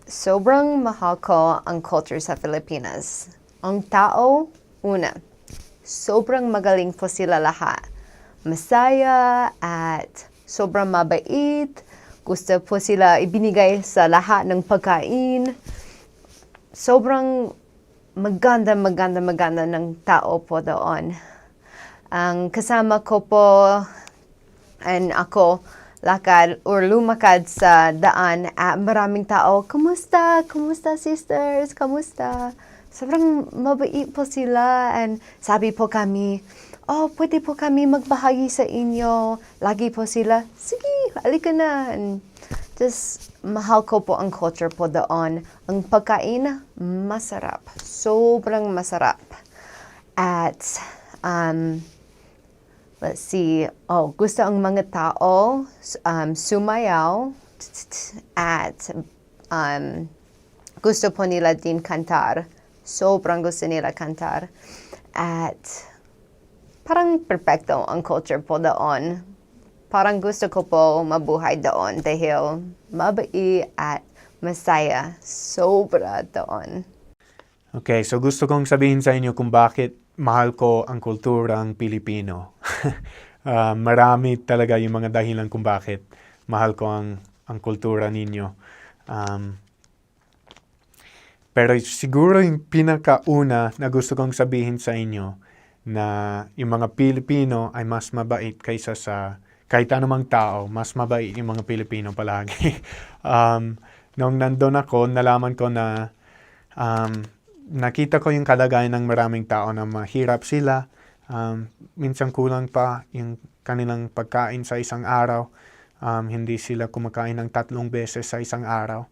Sobrang mahal ko ang culture sa Pilipinas. Ang tao, una, sobrang magaling po sila lahat. Masaya at sobrang mabait. Gusto po sila ibinigay sa lahat ng pagkain. Sobrang maganda ng tao po doon. Ang kasama ko po and ako lakad or lumakad sa daan at maraming tao, Kamusta? Kamusta sisters? Kamusta? Sobrang mabait po sila and sabi po kami, pwede po kami magbahagi sa inyo. Lagi po sila, sige, halika na. And just mahal ko po ang culture po doon. Ang pagkain, masarap. Sobrang masarap. At, let's see, gusto ang mga tao sumayaw at gusto po nila din kantar. Sobrang gusto nila kantar. At parang perfecto ang culture po doon. Parang gusto ko po mabuhay doon dahil mabait at masaya. Sobra doon. Okay, so gusto kong sabihin sa inyo kung bakit mahal ko ang kulturang Pilipino. Marami talaga yung mga dahilan kung bakit mahal ko ang kultura ninyo. Pero siguro yung pinakauna na gusto kong sabihin sa inyo na yung mga Pilipino ay mas mabait kaysa sa kahit anumang tao, mas mabait yung mga Pilipino palagi. Nung nandun ako, nalaman ko na nakita ko yung kalagayan ng maraming tao na mahirap sila. Minsan kulang pa yung kanilang pagkain sa isang araw. Hindi sila kumakain ng 3 beses sa isang araw.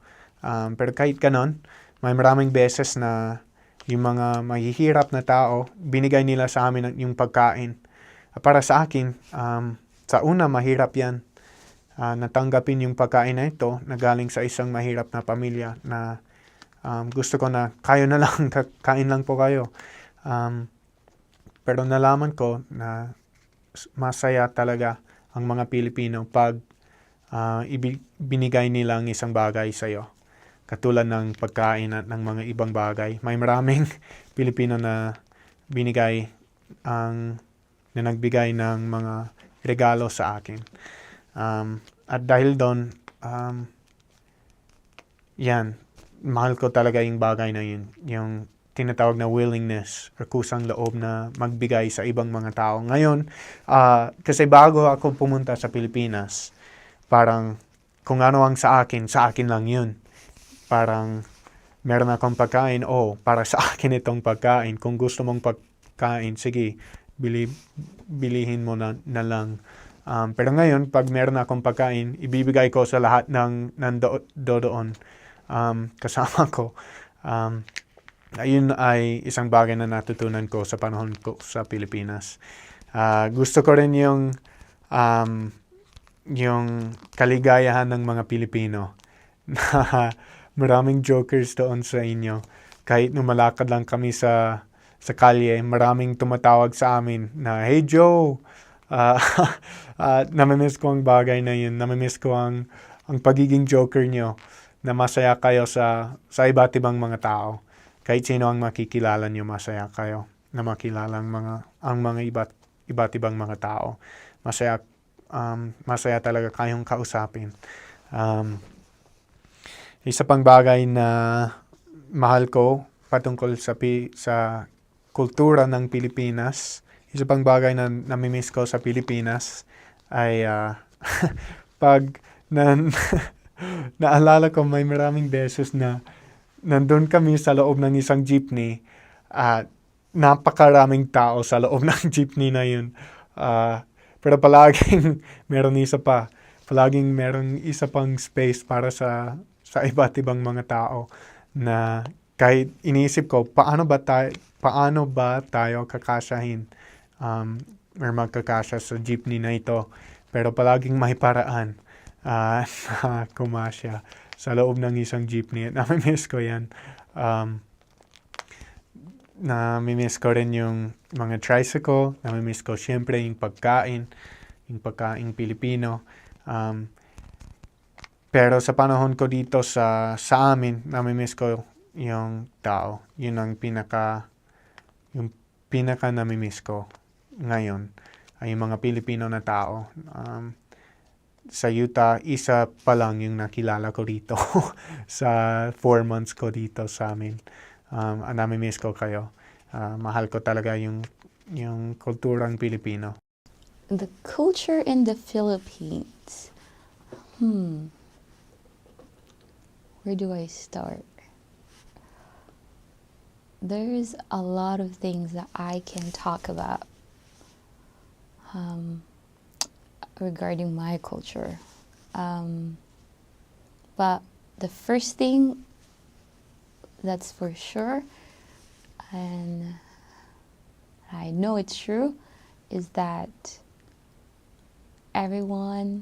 Pero kahit ganon, may maraming beses na yung mga mahihirap na tao, binigay nila sa amin yung pagkain. Para sa akin, sa una, mahirap yan. Natanggapin yung pagkain na ito na galing sa isang mahirap na pamilya na gusto ko na kayo na lang, kain lang po kayo. Pero nalaman ko na masaya talaga ang mga Pilipino pag binigay nilang isang bagay sa iyo. Katulad ng pagkain at ng mga ibang bagay. May maraming Pilipino na na nagbigay ng mga regalo sa akin. At dahil doon, mahal ko talaga yung bagay na yun. Yung tinatawag na willingness or kusang loob na magbigay sa ibang mga tao. Ngayon, kasi bago ako pumunta sa Pilipinas, parang kung ano ang sa akin lang yun. Parang meron akong pagkain, para sa akin itong pagkain. Kung gusto mong pagkain, sige, bilihin mo na lang. Pero ngayon, pag meron akong pagkain, ibibigay ko sa lahat ng doon kasama ko. Ayun ay isang bagay na natutunan ko sa panahon ko sa Pilipinas. Gusto ko rin yung kaligayahan ng mga Pilipino na maraming jokers doon sa inyo. Kahit numalakad lang kami sa kalye, maraming tumatawag sa amin na, "Hey Joe!" Namimiss ko ang bagay na yun. Namimiss ko ang pagiging joker nyo na masaya kayo sa iba't ibang mga tao. Kahit sino ang makikilala nyo, masaya kayo na makilala ang mga iba't ibang mga tao. Masaya talaga kayong kausapin. Isa pang bagay na mahal ko patungkol sa kultura ng Pilipinas, isa pang bagay na namimiss ko sa Pilipinas ay pag naalala ko may maraming beses na nandun kami sa loob ng isang jeepney at napakaraming tao sa loob ng jeepney na yun. Pero palaging meron isa pang space para sa iba't ibang mga tao na kahit iniisip ko, paano ba tayo kakasyahin or magkakasya sa jeepney na ito? Pero palaging may paraan na kumasya sa loob ng isang jeepney. Namimiss ko yan. Namimiss ko rin yung mga tricycle. Namimiss ko siyempre yung pagkain Pilipino. Pero sa panahon ko dito sa amin, namimiss ko yung tao. Yun ang yung pinaka namimiss ko ngayon ay yung mga Pilipino na tao. Sa Utah, isa pa lang yung nakilala ko dito sa 4 months ko dito sa amin. Namimiss ko kayo. Mahal ko talaga yung kulturang Pilipino. The culture in the Philippines. Where do I start? There's a lot of things that I can talk about regarding my culture. But the first thing that's for sure, and I know it's true, is that everyone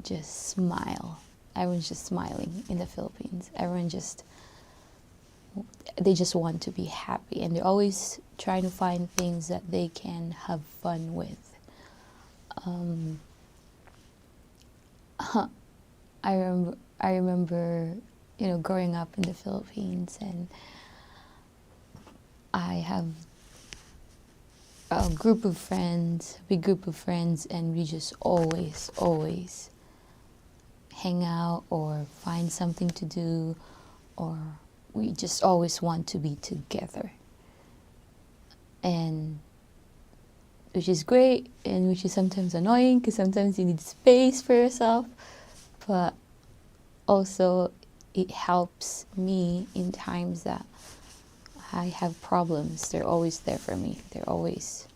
just smile. Everyone's just smiling in the Philippines. They just want to be happy, and they're always trying to find things that they can have fun with. I remember, growing up in the Philippines, and I have a big group of friends, and we just always hang out or find something to do, or we just always want to be together. And which is great, and which is sometimes annoying, because sometimes you need space for yourself, but also it helps me in times that I have problems. They're always there for me. They're always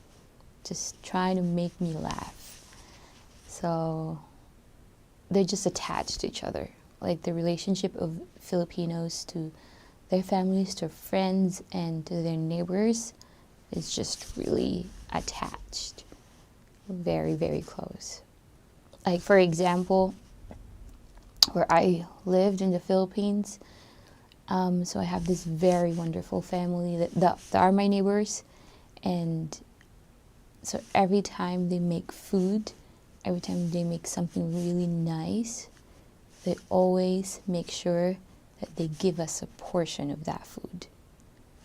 just trying to make me laugh. So they're just attached to each other. Like the relationship of Filipinos to their families, to friends, and to their neighbors is just really attached. Very, very close. Like, for example, where I lived in the Philippines, so I have this very wonderful family that are my neighbors, and so every time they make food, every time they make something really nice, they always make sure that they give us a portion of that food.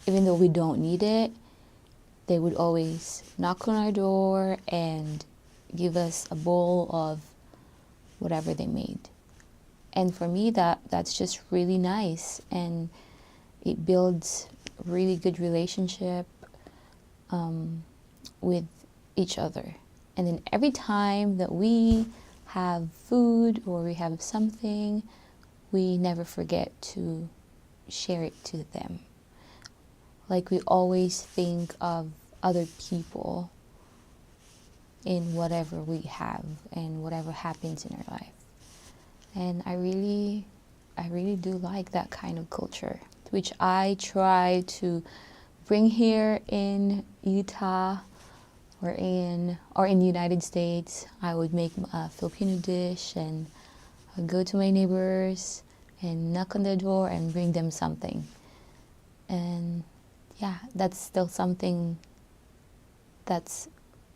Even though we don't need it, they would always knock on our door and give us a bowl of whatever they made. And for me, that's just really nice, and it builds a really good relationship with each other. And then every time that we have food or we have something, we never forget to share it to them. Like, we always think of other people in whatever we have and whatever happens in our life. And I really do like that kind of culture, which I try to bring here in Utah or in the United States. I would make a Filipino dish, and I would go to my neighbors and knock on their door and bring them something. And yeah, that's still something that's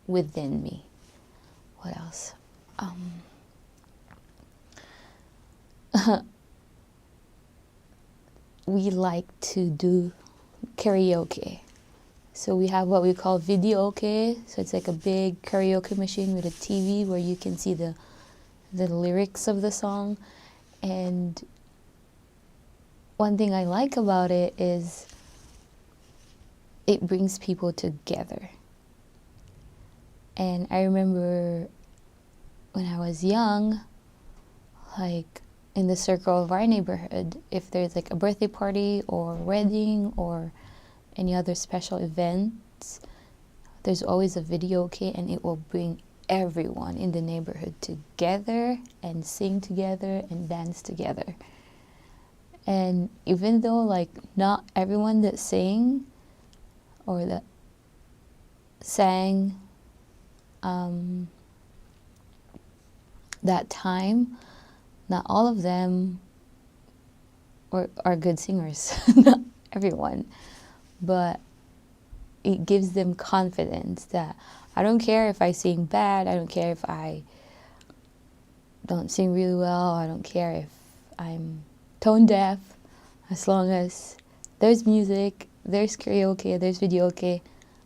within me. What else? We like to do karaoke. So we have what we call videoke. So it's like a big karaoke machine with a TV where you can see the lyrics of the song. And one thing I like about it is it brings people together. And I remember when I was young, like in the circle of our neighborhood, if there's like a birthday party or wedding or any other special events, there's always a videoke, and it will bring everyone in the neighborhood together and sing together and dance together. And even though like not everyone that sang or that sang that time, not all of them are good singers, not everyone, but it gives them confidence that I don't care if I sing bad, I don't care if I don't sing really well. I don't care if I'm tone deaf. As long as there's music, there's karaoke, there's videoke,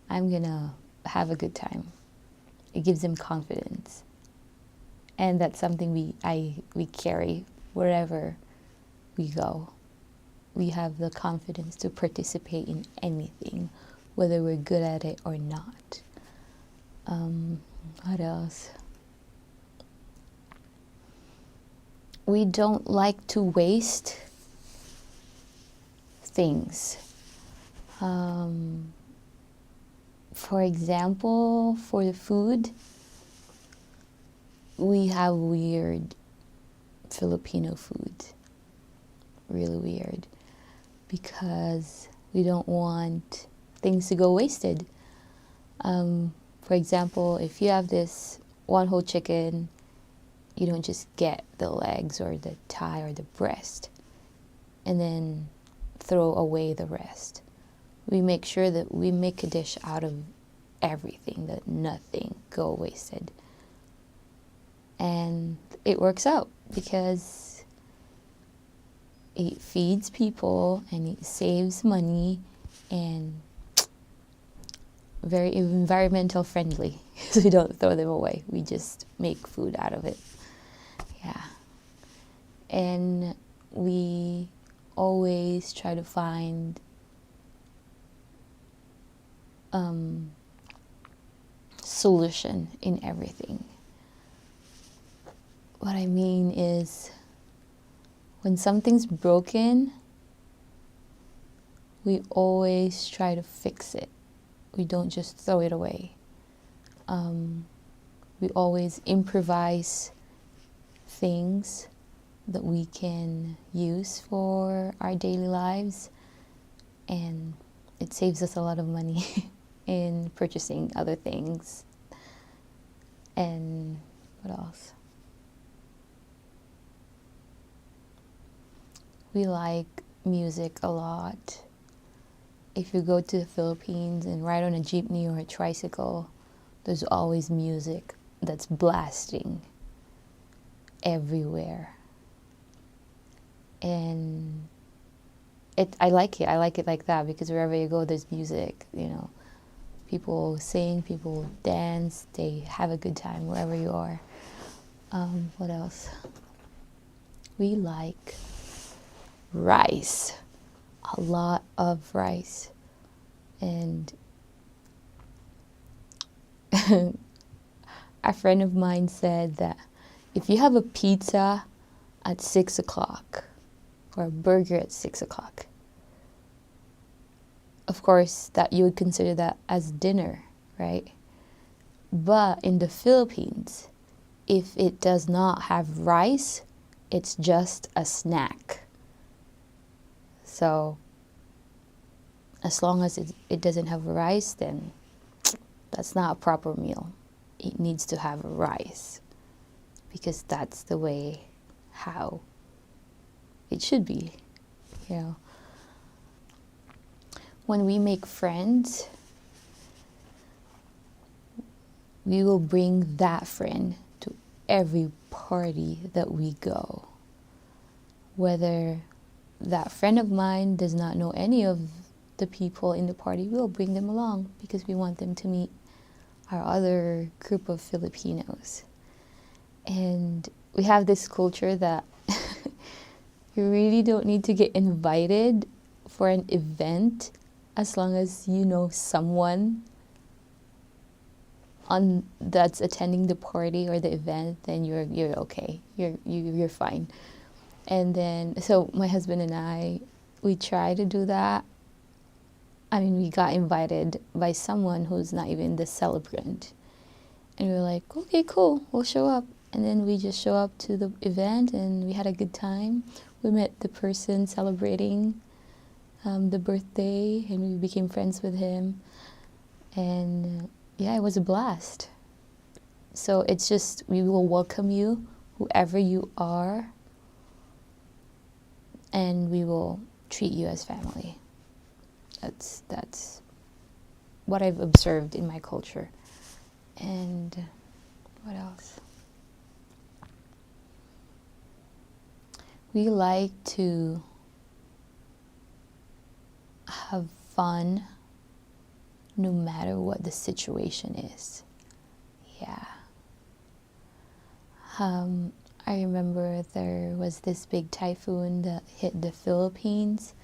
I'm gonna have a good time. It gives them confidence. And that's something we carry wherever we go. We have the confidence to participate in anything, whether we're good at it or not. What else? We don't like to waste things. For example, for the food, we have weird Filipino food. Really weird. Because we don't want things to go wasted. For example, if you have this one whole chicken, you don't just get the legs or the thigh or the breast and then throw away the rest. We make sure that we make a dish out of everything, that nothing go wasted. And it works out because it feeds people and it saves money and very environmental friendly. So we don't throw them away. We just make food out of it. Yeah. And we always try to find solution in everything. What I mean is, when something's broken, we always try to fix it. We don't just throw it away. We always improvise things that we can use for our daily lives, and it saves us a lot of money in purchasing other things. And what else? We like music a lot. If you go to the Philippines and ride on a jeepney or a tricycle, there's always music that's blasting everywhere. And I like it. I like it like that, because wherever you go, there's music, you know. People sing, people dance, they have a good time wherever you are. What else? We like rice. A lot of rice. And a friend of mine said that if you have a pizza at 6 o'clock or a burger at 6 o'clock, of course that you would consider that as dinner, right? But in the Philippines, if it does not have rice, it's just a snack. So as long as it doesn't have rice, then that's not a proper meal. It needs to have rice, because that's the way how it should be, you know. When we make friends, we will bring that friend to every party that we go. Whether that friend of mine does not know any of the people in the party, we'll bring them along because we want them to meet our other group of Filipinos. And we have this culture that you really don't need to get invited for an event as long as you know someone that's attending the party or the event. Then you're okay. You're fine. And then, so my husband and I, we try to do that. I mean, we got invited by someone who's not even the celebrant. And we were like, okay, cool, we'll show up. And then we just show up to the event and we had a good time. We met the person celebrating the birthday and we became friends with him. And yeah, it was a blast. So it's just, we will welcome you, whoever you are, and we will treat you as family. That's what I've observed in my culture. And what else? we like to have fun no matter what the situation is. Yeah. I remember there was this big typhoon that hit the Philippines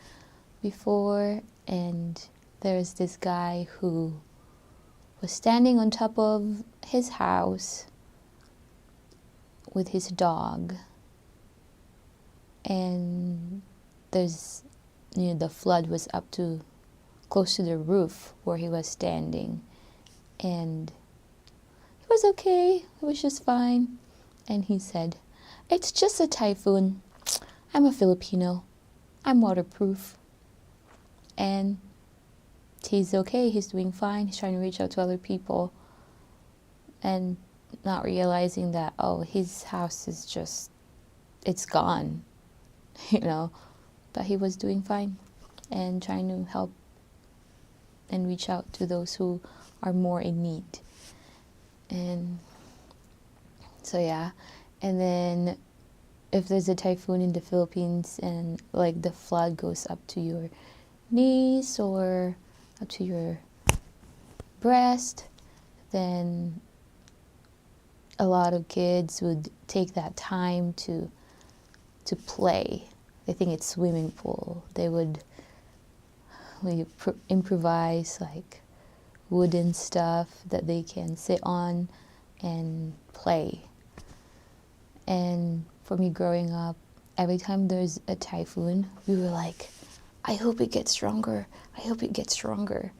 before, and there's this guy who was standing on top of his house with his dog, and the flood was up to close to the roof where he was standing, and it was okay, it was just fine. And he said, "It's just a typhoon. I'm a Filipino. I'm waterproof." And he's okay, he's doing fine, he's trying to reach out to other people, and not realizing that, oh, his house is just, it's gone, but he was doing fine and trying to help and reach out to those who are more in need. And so yeah, and then if there's a typhoon in the Philippines and like the flood goes up to your knees or up to your breast, then a lot of kids would take that time to play. They think it's swimming pool. They would improvise like wooden stuff that they can sit on and play. And for me growing up, every time there's a typhoon, we were like, I hope it gets stronger. I hope it gets stronger.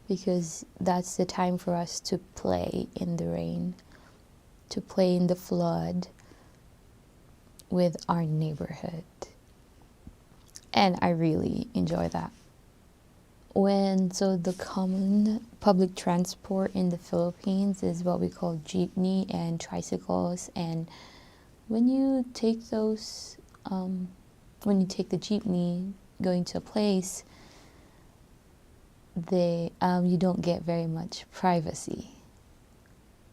Because that's the time for us to play in the rain, to play in the flood with our neighborhood. And I really enjoy that. So the common public transport in the Philippines is what we call jeepney and tricycles. And when you take those, when you take the jeepney going to a place, you don't get very much privacy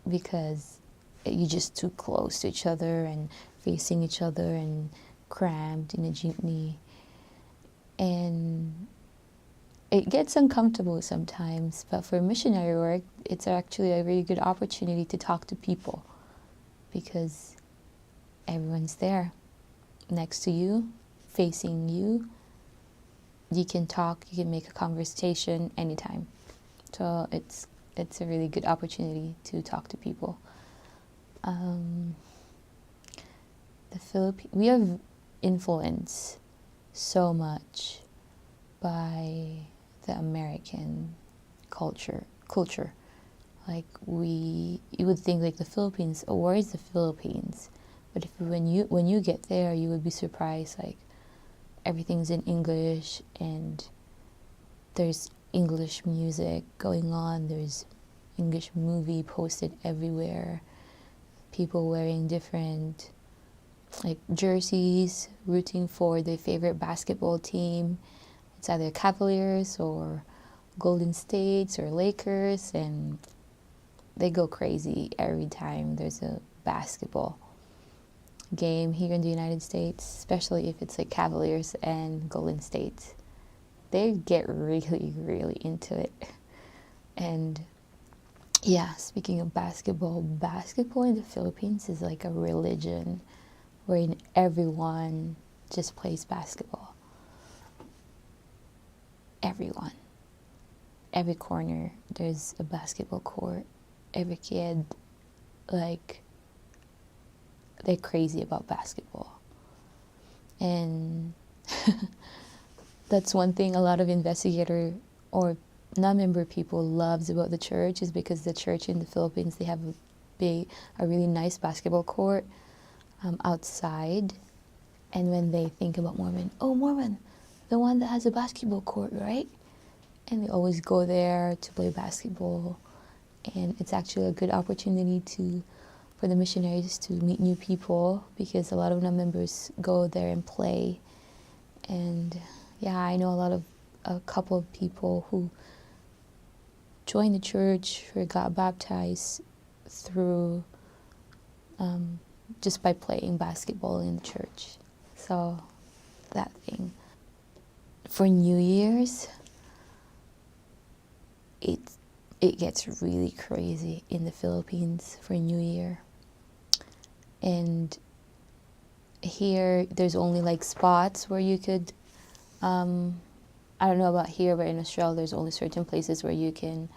because you're just too close to each other and facing each other and crammed in a jeepney. And it gets uncomfortable sometimes, but for missionary work, it's actually a really good opportunity to talk to people because everyone's there next to you, facing you. You can talk, you can make a conversation anytime. So it's a really good opportunity to talk to people. We are influenced so much by the American culture. Like you would think like the Philippines, oh, where is the Philippines? But when you get there, you would be surprised. Like everything's in English, and there's English music going on. There's English movie posted everywhere. People wearing different like jerseys, rooting for their favorite basketball team. It's either Cavaliers or Golden States or Lakers, and they go crazy every time there's a basketball game here in the United States, especially if it's like Cavaliers and Golden State. They get really, really into it. And yeah, speaking of basketball in the Philippines is like a religion wherein everyone just plays basketball. Everyone. Every corner, there's a basketball court. Every kid, like, they're crazy about basketball. And that's one thing a lot of investigator or non-member people loves about the church is because the church in the Philippines, they have a really nice basketball court outside. And when they think about Mormon, oh, Mormon, the one that has a basketball court, right? And they always go there to play basketball. And it's actually a good opportunity for the missionaries to meet new people because a lot of non-members go there and play. And yeah, I know a couple of people who joined the church or got baptized through just by playing basketball in the church. So So that thing. For New Year's, it gets really crazy in the Philippines for New Year. And here, there's only like spots where you could, I don't know about here, but in Australia, there's only certain places where you can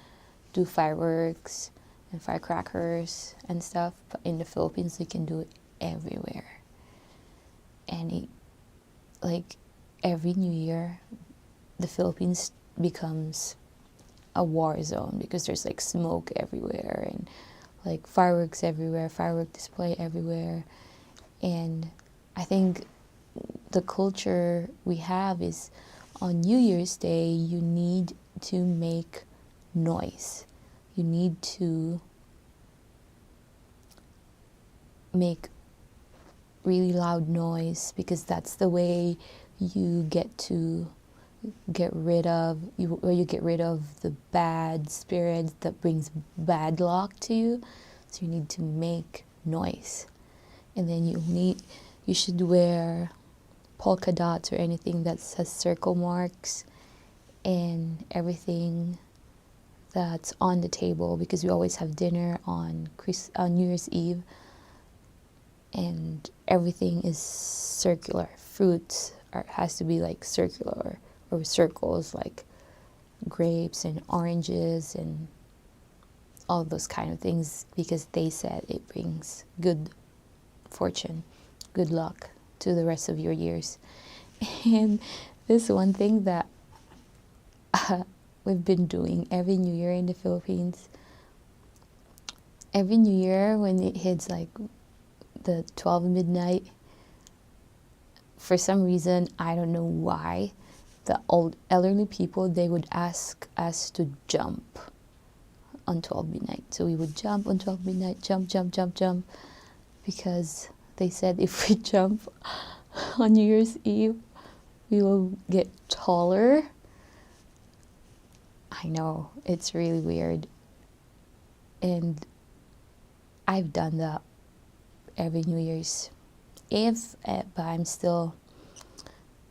do fireworks and firecrackers and stuff. But in the Philippines, you can do it everywhere. And like every New Year, the Philippines becomes a war zone because there's like smoke everywhere and like fireworks everywhere, firework display everywhere. And I think the culture we have is on New Year's Day, you need to make noise. You need to make really loud noise because that's the way you get rid of the bad spirits that brings bad luck to you. So you need to make noise. And then you should wear polka dots or anything that has circle marks and everything that's on the table because we always have dinner on New Year's Eve and everything is circular. Fruits has to be like circular or circles like grapes and oranges and all those kind of things because they said it brings good fortune, good luck to the rest of your years. And this one thing that we've been doing every New Year in the Philippines, every New Year when it hits like the 12 midnight, for some reason, I don't know why, the old elderly people, they would ask us to jump on 12 midnight. So we would jump on 12 midnight, jump, because they said if we jump on New Year's Eve, we will get taller. I know, it's really weird. And I've done that every New Year's Eve, but I'm still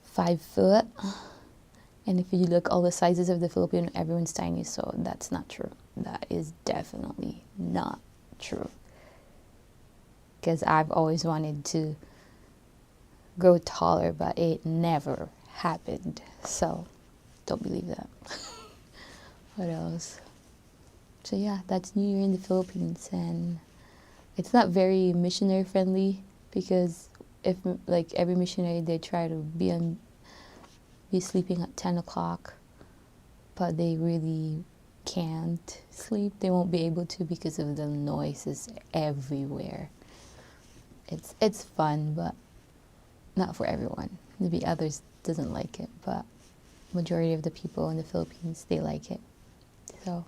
5 foot. And if you look all the sizes of the Filipino, everyone's tiny, so that's not true. That is definitely not true. Because I've always wanted to grow taller, but it never happened. So don't believe that. What else? So yeah, that's New Year in the Philippines, and it's not very missionary friendly because if like every missionary, they try to be sleeping at 10 o'clock, but they really can't sleep. They won't be able to because of the noises everywhere. It's fun, but not for everyone. Maybe others doesn't like it, but majority of the people in the Philippines, they like it. So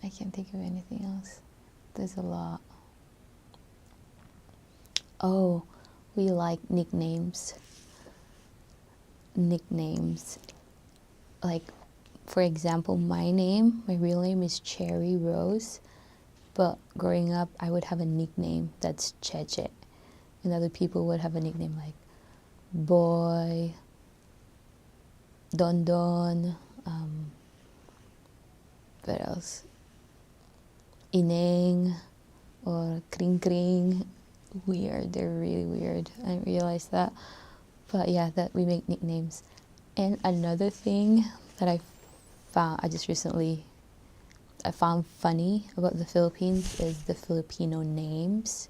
I can't think of anything else. There's a lot. Oh, we like nicknames. Like, for example, my real name is Cherry Rose, but growing up, I would have a nickname that's Cheche. And other people would have a nickname like Boy, Don Don, what else? Ineng, or Kring Kring. Weird, they're really weird. I didn't realize that. But yeah, that we make nicknames. And another thing that I found funny about the Philippines is the Filipino names.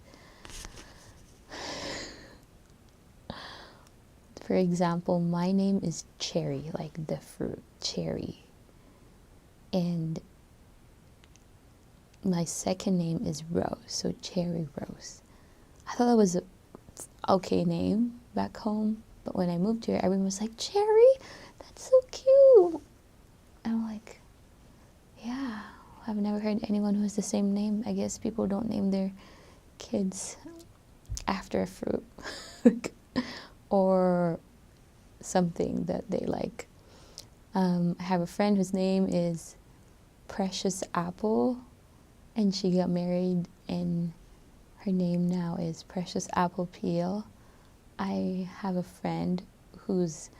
For example, my name is Cherry, like the fruit, cherry. And my second name is Rose, so Cherry Rose. I thought that was an okay name back home, but when I moved here, everyone was like, Cherry? That's so cute. And I'm like, yeah, I've never heard anyone who has the same name. I guess people don't name their kids after a fruit or something that they like. I have a friend whose name is Precious Apple, and she got married, and her name now is Precious Apple Peel. I have a friend whose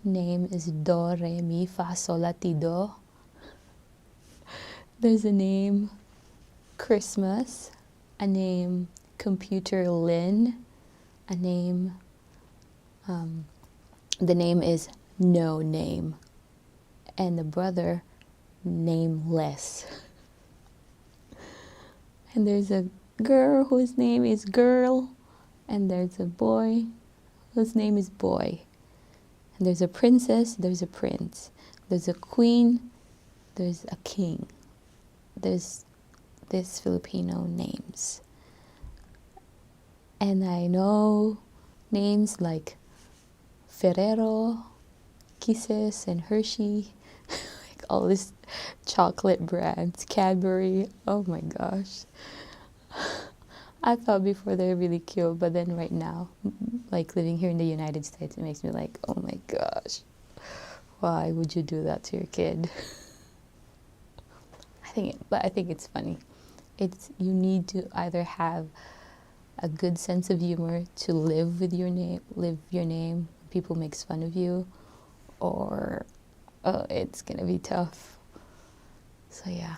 name is Do, Re, Mi, Fa, Sol, La, Ti, Do. There's a name Christmas, a name Computer Lynn, a name, the name is No Name, and the brother Nameless. And there's a girl whose name is Girl, and there's a boy whose name is Boy. And there's a princess, there's a prince. There's a queen, there's a king. There's this Filipino names. And I know names like Ferrero, Kisses, and Hershey. Like all these chocolate brands, Cadbury. Oh my gosh. I thought before they were really cute, but then right now, like living here in the United States, it makes me like, oh my gosh, why would you do that to your kid? I think it's funny. You need to either have a good sense of humor to live with your name, people makes fun of you, or it's gonna be tough. So yeah.